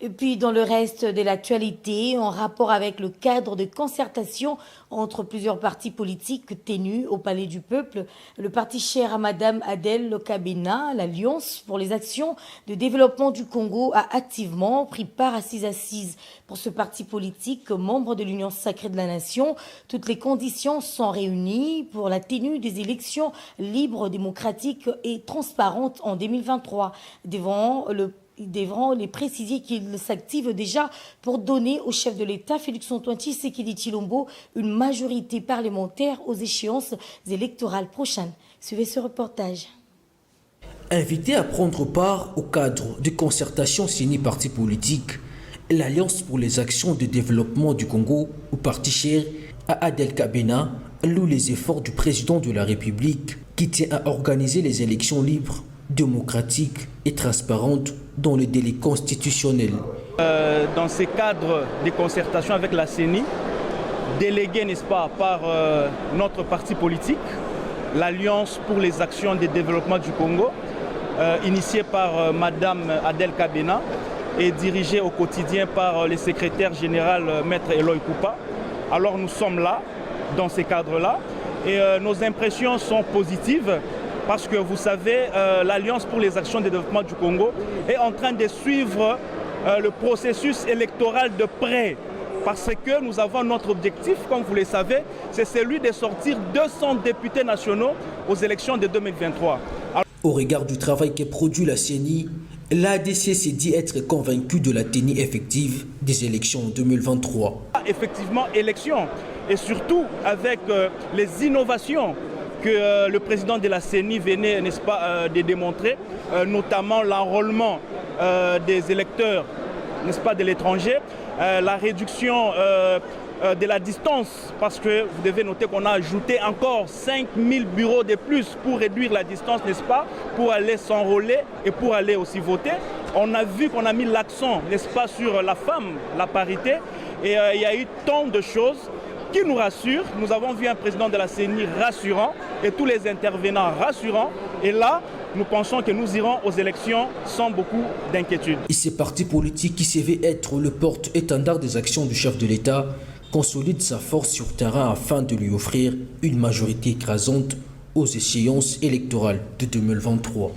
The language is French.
Et puis dans le reste de l'actualité, en rapport avec le cadre de concertation entre plusieurs partis politiques tenus au Palais du Peuple, le parti cher à Madame Adel Kabena, l'Alliance pour les actions de développement du Congo, a activement pris part à 6 assises. Pour ce parti politique, membre de l'Union sacrée de la Nation, toutes les conditions sont réunies pour la tenue des élections libres, démocratiques et transparentes en 2023. Devront les préciser qu'ils s'activent déjà pour donner au chef de l'État, Félix-Antoine Tshisekedi Tshilombo, une majorité parlementaire aux échéances électorales prochaines. Suivez ce reportage. Invité à prendre part au cadre de concertation signée partis politiques, l'Alliance pour les actions de développement du Congo, ou parti cher à Adel Kabena, loue les efforts du président de la République qui tient à organiser les élections libres, démocratiques et transparentes dans le délai constitutionnel. Dans ces cadres de concertation avec la CENI, délégué, n'est-ce pas, par notre parti politique, l'Alliance pour les actions de développement du Congo, initiée par Madame Adel Kabena et dirigée au quotidien par le secrétaire général Maître Eloy Koupa. Alors nous sommes là, dans ces cadres-là, et nos impressions sont positives. Parce que vous savez, l'Alliance pour les actions de développement du Congo est en train de suivre le processus électoral de près. Parce que nous avons notre objectif, comme vous le savez, c'est celui de sortir 200 députés nationaux aux élections de 2023. Au regard du travail que produit la CENI, l'ADC s'est dit être convaincu de la tenue effective des élections en 2023. Effectivement, élections, et surtout avec les innovations que le président de la CENI venait, n'est-ce pas, de démontrer, notamment l'enrôlement des électeurs, n'est-ce pas, de l'étranger, la réduction de la distance, parce que vous devez noter qu'on a ajouté encore 5000 bureaux de plus pour réduire la distance, n'est-ce pas, pour aller s'enrôler et pour aller aussi voter. On a vu qu'on a mis l'accent, n'est-ce pas, sur la femme, la parité, et il y a eu tant de choses qui nous rassure. Nous avons vu un président de la CENI rassurant et tous les intervenants rassurants. Et là, nous pensons que nous irons aux élections sans beaucoup d'inquiétude. Et ces partis politiques qui se veulent être le porte-étendard des actions du chef de l'État consolident sa force sur terrain afin de lui offrir une majorité écrasante aux échéances électorales de 2023.